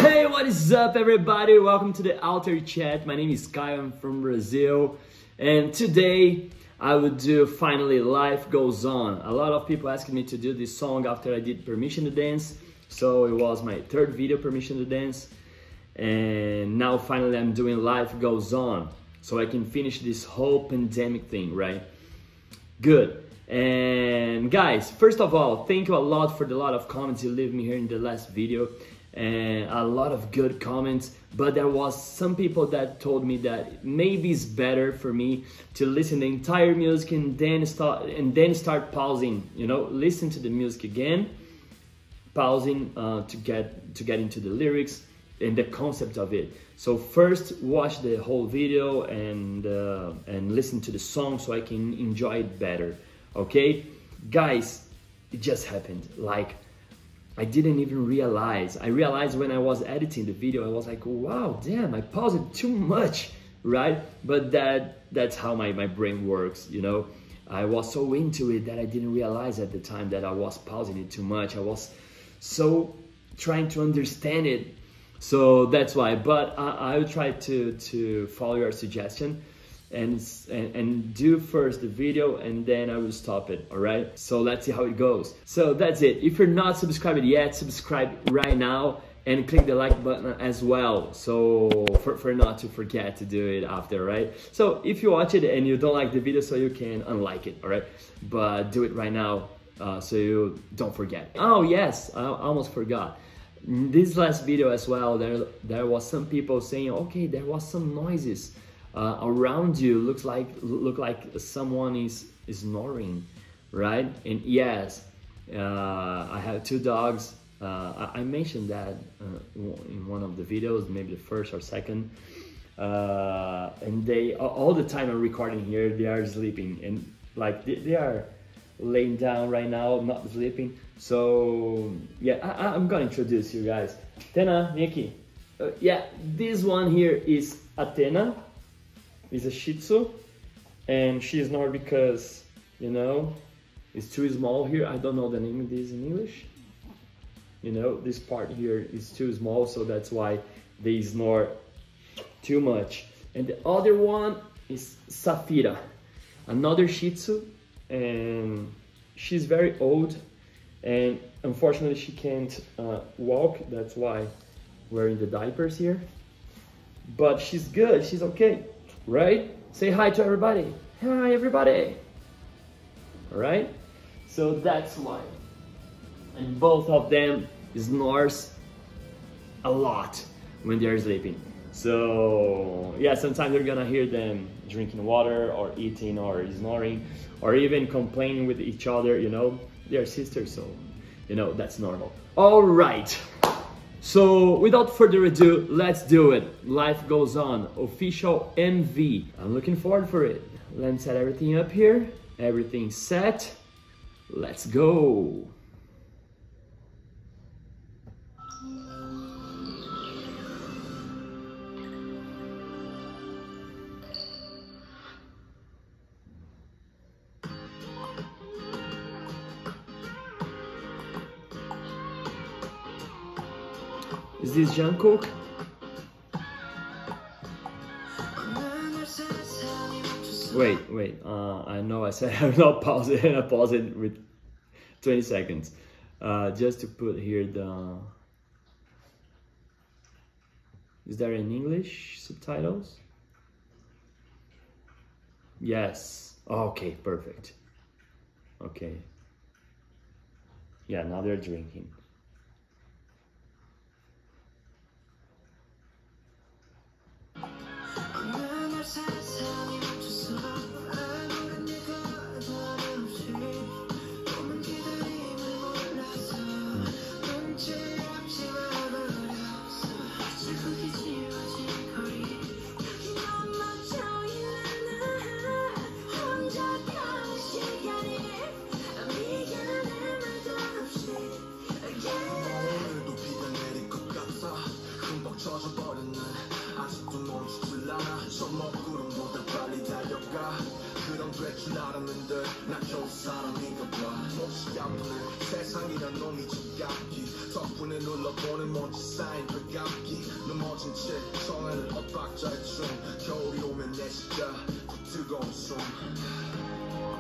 Hey, what is up everybody? Welcome to the Alter Chat. My name is Kai, I'm from Brazil. And today I would do finally Life Goes On. A lot of people asking me to do this song after I did Permission to Dance. So it was my third video, Permission to Dance. And now finally I'm doing Life Goes On. So I can finish this whole pandemic thing, right? Good. And guys, first of all, thank you a lot for the lot of comments you leave me here in the last video. And a lot of good comments, but there was some people that told me that maybe it's better for me to listen the entire music and then start pausing, you know, listen to the music again, pausing to get into the lyrics and the concept of it. So first watch the whole video and listen to the song so I can enjoy it better. Okay, guys, it just happened. Like, I didn't even realize. I realized when I was editing the video, I was like, wow, damn, I paused it too much, right? But that's how my brain works, you know? I was so into it that I didn't realize at the time that I was pausing it too much. I was so trying to understand it. So that's why, but I will try to follow your suggestion and do first the video and then I will stop it, all right? So let's see how it goes. So that's it. If you're not subscribed yet, subscribe right now and click the like button as well, so for not to forget to do it after, right? So if you watch it and you don't like the video, so you can unlike it, all right? But do it right now so you don't forget. Oh yes, I almost forgot. This last video as well, there was some people saying, okay, there was some noises around you, look like someone is snoring, right? And yes, I have two dogs. I mentioned that in one of the videos, maybe the first or second, and they all the time I'm recording here, they are sleeping, and like they are laying down right now, not sleeping. So yeah, I'm gonna introduce you guys. Tena, Nikki. Yeah, this one here is Athena. Is a Shih Tzu, and she is not because, you know, it's too small here. I don't know the name of this in English. You know, this part here is too small, so that's why they snore too much. And the other one is Safira, another Shih Tzu, and she's very old, and unfortunately she can't walk. That's why wearing the diapers here. But she's good, she's okay. Right? Say hi to everybody. Hi, everybody. All right? So that's why. And both of them snores a lot when they're sleeping. So yeah, sometimes you're gonna hear them drinking water or eating or snoring or even complaining with each other, you know. They're sisters, so, you know, that's normal. All right. So without further ado, let's do it. Life Goes On, official MV. I'm looking forward for it. Let's set everything up here. Everything set. Let's go. Is this Jungkook? Wait, I know I said I will not pause it, and I pause it with 20 seconds. Just to put here the... Is there in English subtitles? Yes, okay, perfect. Okay. Yeah, now they're drinking.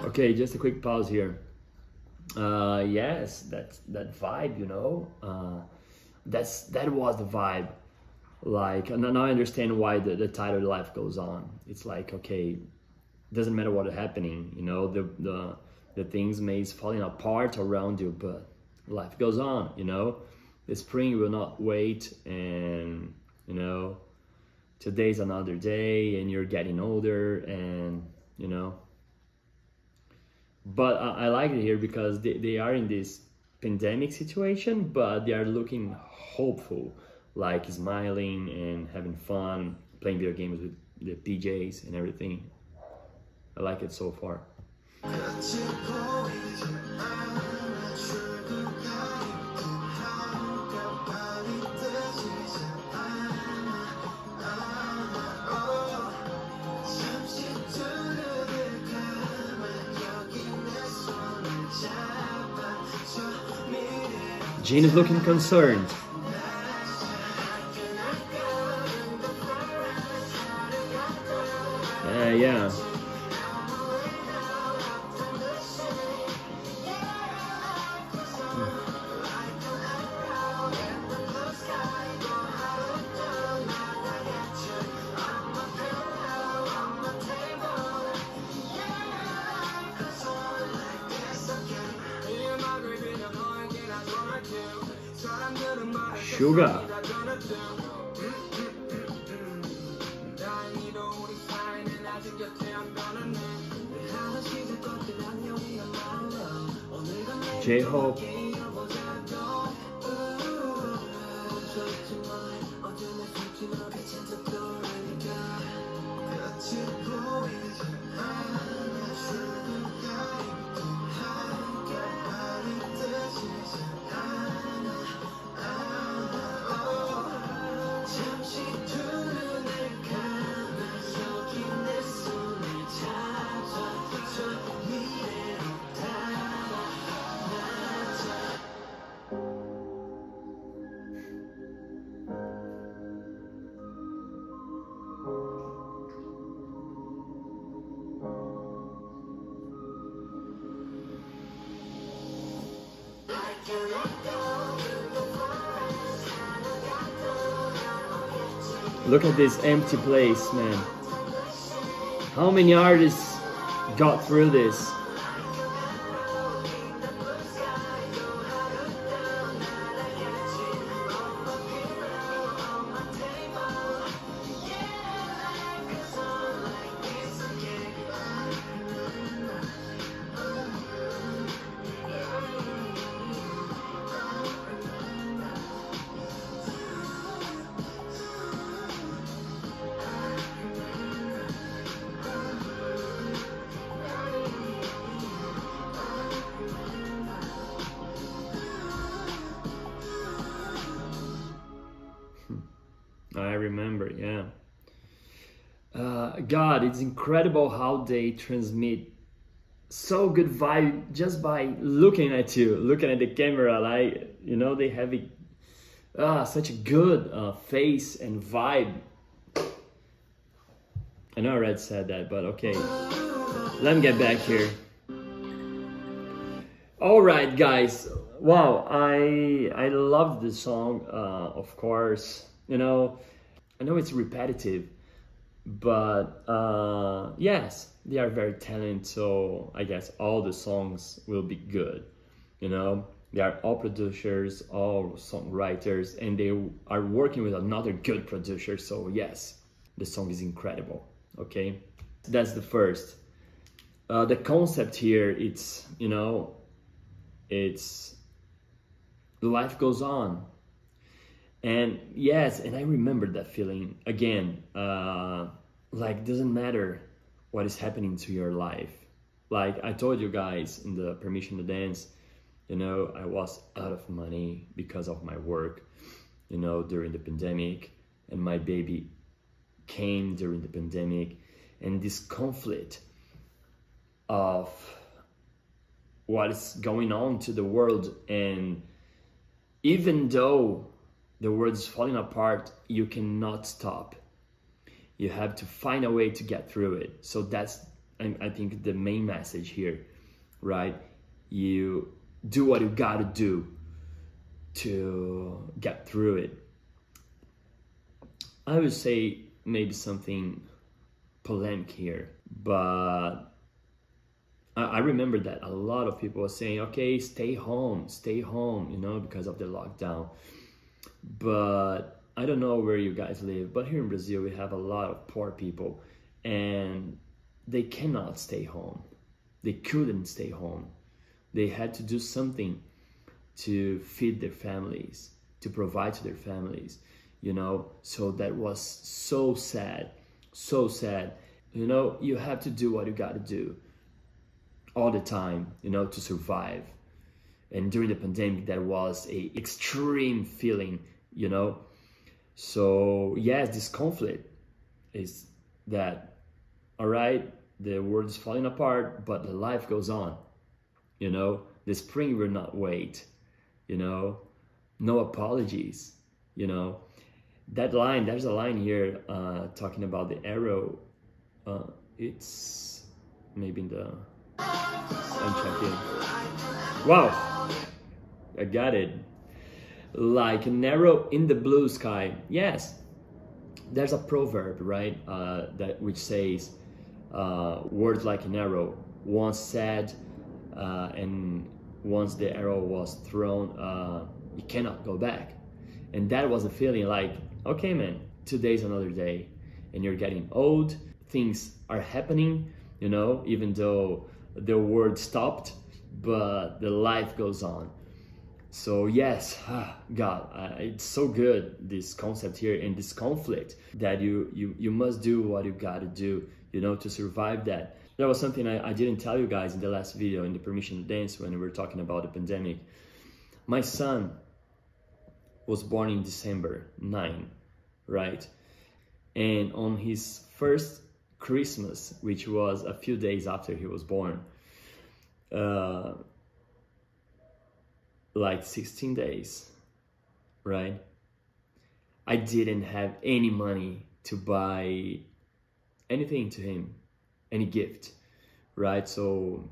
Okay, just a quick pause here. Yes, that vibe, you know, that was the vibe. Like, and now I understand why the title "Life Goes On." It's like, okay, doesn't matter what is happening, you know, the things may is falling apart around you, but life goes on, you know. The spring will not wait, and you know, today's another day, and you're getting older, and you know. But I like it here because they are in this pandemic situation, but they are looking hopeful, like smiling and having fun, playing video games with the PJs and everything. I like it so far. Jin is looking concerned. Yeah. Sugar. J-Hope. Look at this empty place, man. How many artists got through this? I remember, yeah. God, it's incredible how they transmit so good vibe just by looking at you, looking at the camera. Like, you know, they have such a good face and vibe. I know I already said that, but okay. Let me get back here. All right, guys. Wow, I love this song, of course. You know, I know it's repetitive, but yes, they are very talented, so I guess all the songs will be good. You know, they are all producers, all songwriters, and they are working with another good producer, so yes, the song is incredible, okay? That's the first. The concept here, it's, you know, it's life goes on. And yes, and I remember that feeling again, like doesn't matter what is happening to your life. Like I told you guys in the Permission to Dance, you know, I was out of money because of my work, you know, during the pandemic, and my baby came during the pandemic, and this conflict of what is going on to the world. And even though the world is falling apart, you cannot stop. You have to find a way to get through it. So that's, I think, the main message here, right? You do what you gotta do to get through it. I would say maybe something polemic here, but I remember that a lot of people were saying, okay, stay home, you know, because of the lockdown. But I don't know where you guys live, but here in Brazil, we have a lot of poor people, and they cannot stay home. They couldn't stay home. They had to do something to feed their families, to provide to their families, you know? So that was so sad, so sad. You know, you have to do what you gotta do all the time, you know, to survive. And during the pandemic, that was a extreme feeling, you know? So yes, this conflict is that, all right, the world is falling apart, but the life goes on, you know? The spring will not wait, you know? No apologies, you know? That line, there's a line here talking about the arrow. It's maybe in the, I'm checking. Wow, I got it. Like an arrow in the blue sky. Yes, there's a proverb, right? That which says, words like an arrow, once said, and once the arrow was thrown, you cannot go back. And that was a feeling like, okay, man, today's another day, and you're getting old. Things are happening, you know, even though the world stopped, but the life goes on. So yes, God, it's so good, this concept here and this conflict, that you must do what you gotta do, you know, to survive that. That was something I didn't tell you guys in the last video, in the permission to dance, when we were talking about the pandemic. My son was born in December 9, right? And on his first Christmas, which was a few days after he was born, like 16 days, right? I didn't have any money to buy anything to him, any gift, right? So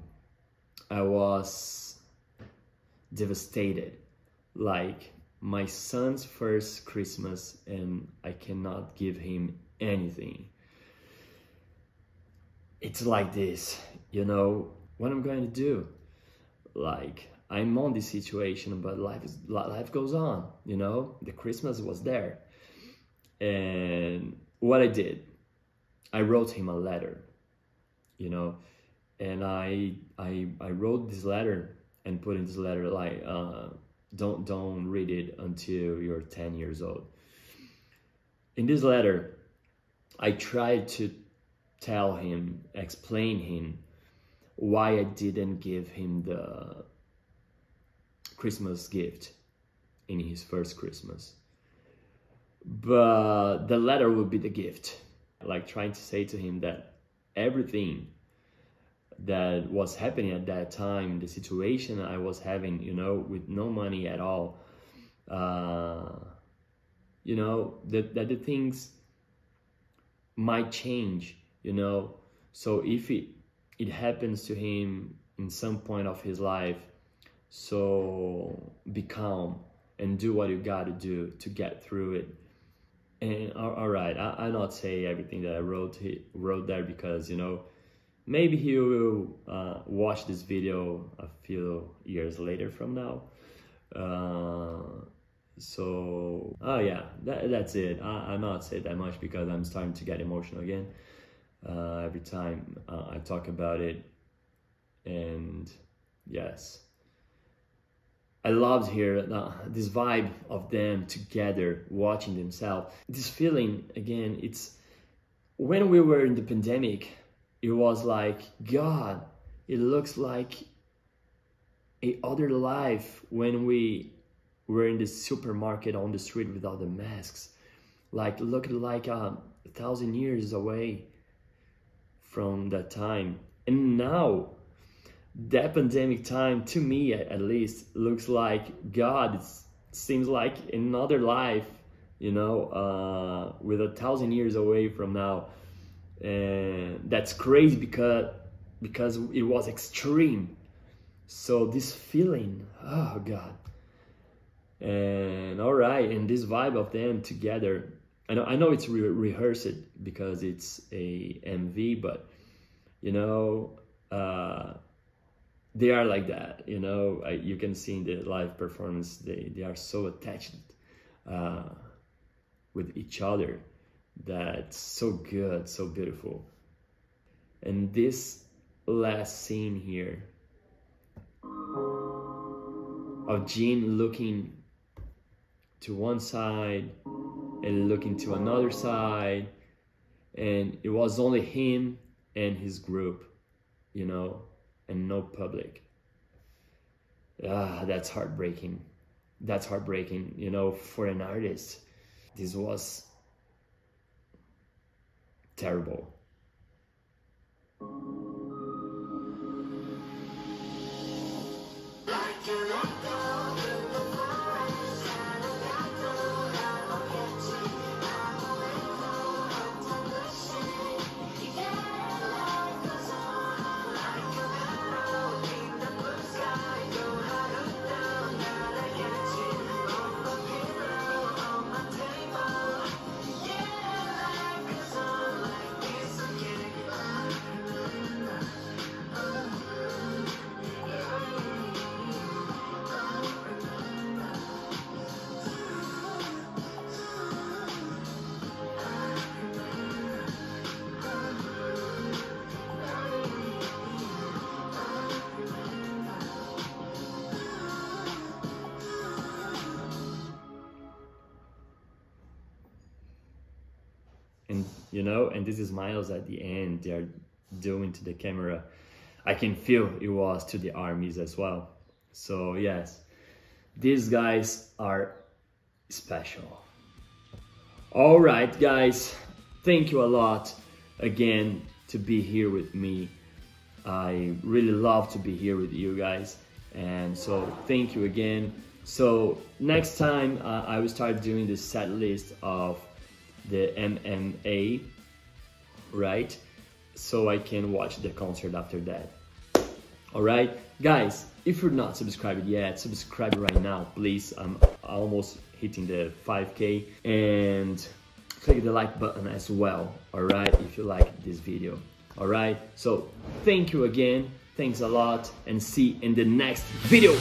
I was devastated, like my son's first Christmas, and I cannot give him anything. It's like this, you know, what I'm going to do? Like, I'm on this situation, but life goes on, you know? The Christmas was there. And what I did, I wrote him a letter, you know? And I wrote this letter and put in this letter like, don't read it until you're 10 years old. In this letter, I tried to tell him, explain him why I didn't give him the Christmas gift in his first Christmas. But the letter would be the gift. Like trying to say to him that everything that was happening at that time, the situation I was having, you know, with no money at all, you know, that the things might change, you know. So if it happens to him in some point of his life, so be calm and do what you gotta do to get through it. And all right, I'll not say everything that I wrote there, because, you know, maybe he will watch this video a few years later from now. So, oh yeah, that's it. I'll not say that much because I'm starting to get emotional again every time I talk about it. And yes, I loved here this vibe of them together watching themselves. This feeling, again, it's when we were in the pandemic, it was like, God, it looks like a other life when we were in the supermarket on the street without the masks. Like, looked like 1,000 years away from that time. And now, that pandemic time, to me at least, looks like God. It seems like another life, you know, with 1,000 years away from now. And that's crazy because it was extreme. So this feeling, oh God. And all right, and this vibe of them together, I know it's rehearsed because it's a MV, but you know, they are like that, you know. You can see in the live performance, they are so attached with each other. That's so good, so beautiful. And this last scene here of Jin looking to one side and looking to another side, and it was only him and his group, you know, and no public. That's heartbreaking. That's heartbreaking, you know, for an artist. This was terrible. And you know, and this is smiles at the end they are doing to the camera, I can feel it was to the armies as well. So yes, these guys are special. All right, guys, thank you a lot again to be here with me. I really love to be here with you guys, and so thank you again. So next time I will start doing the set list of the MMA, right? So I can watch the concert after that. All right, guys, if you're not subscribed yet, subscribe right now, please. I'm almost hitting the 5K, and click the like button as well, all right, if you like this video. All right, so thank you again, thanks a lot, and see you in the next video.